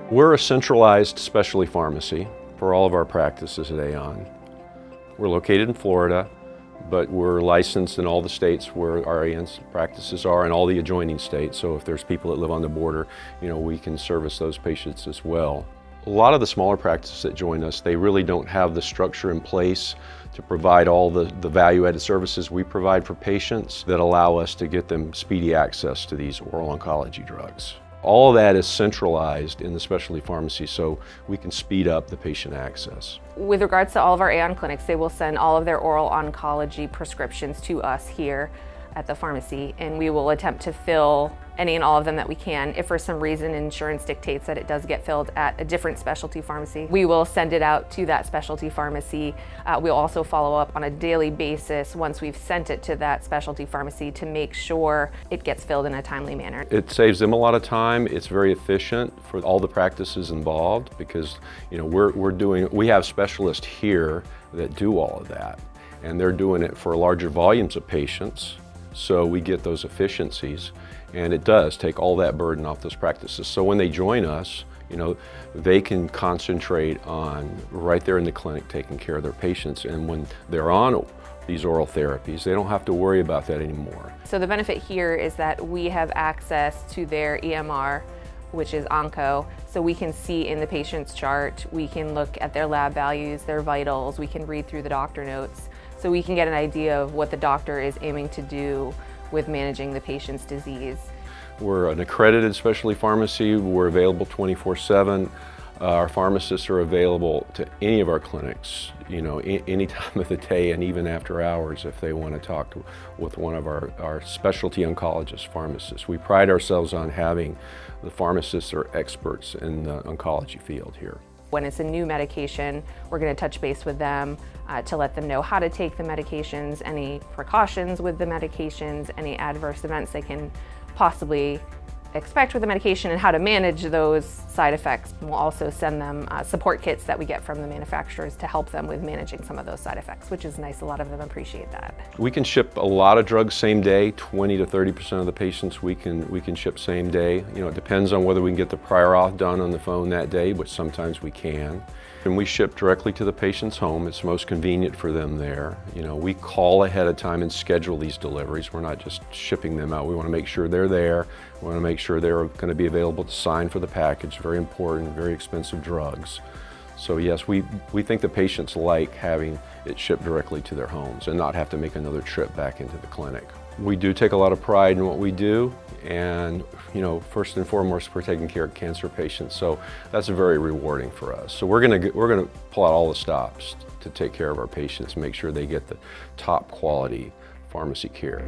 We're a centralized specialty pharmacy for all of our practices at Aon. We're located in Florida, but we're licensed in all the states where our Aon's practices are and all the adjoining states. So if there's people that live on the border, we can service those patients as well. A lot of the smaller practices that join us, they really don't have the structure in place to provide all the value-added services we provide for patients that allow us to get them speedy access to these oral oncology drugs. All of that is centralized in the specialty pharmacy so we can speed up the patient access. With regards to all of our Aon clinics, they will send all of their oral oncology prescriptions to us here at the pharmacy, and we will attempt to fill any and all of them that we can. If for some reason insurance dictates that it does get filled at a different specialty pharmacy, we will send it out to that specialty pharmacy. We'll also follow up on a daily basis once we've sent it to that specialty pharmacy to make sure it gets filled in a timely manner. It saves them a lot of time. It's very efficient for all the practices involved because we have specialists here that do all of that, and they're doing it for larger volumes of patients. So we get those efficiencies, and it does take all that burden off those practices. So when they join us, they can concentrate on right there in the clinic taking care of their patients. And when they're on these oral therapies, they don't have to worry about that anymore. So the benefit here is that we have access to their EMR, which is Onco, so we can see in the patient's chart, we can look at their lab values, their vitals, we can read through the doctor notes, so we can get an idea of what the doctor is aiming to do with managing the patient's disease. We're an accredited specialty pharmacy. We're available 24/7. Our pharmacists are available to any of our clinics, any time of the day and even after hours if they want to talk with one of our specialty oncologist pharmacists. We pride ourselves on having the pharmacists are experts in the oncology field here. When it's a new medication, we're going to touch base with them to let them know how to take the medications, any precautions with the medications, any adverse events they can possibly expect with the medication, and how to manage those side effects. We'll also send them support kits that we get from the manufacturers to help them with managing some of those side effects, which is nice. A lot of them appreciate that. We can ship a lot of drugs same day. 20 to 30% of the patients we can ship same day. It depends on whether we can get the prior auth done on the phone that day, which sometimes we can. And we ship directly to the patient's home. It's most convenient for them there. We call ahead of time and schedule these deliveries. We're not just shipping them out. We want to make sure they're there. We want to make sure they're going to be available to sign for the package. Very important, very expensive drugs. So yes, we think the patients like having it shipped directly to their homes and not have to make another trip back into the clinic. We do take a lot of pride in what we do, and first and foremost, we're taking care of cancer patients, so that's very rewarding for us. So we're gonna pull out all the stops to take care of our patients, make sure they get the top quality pharmacy care.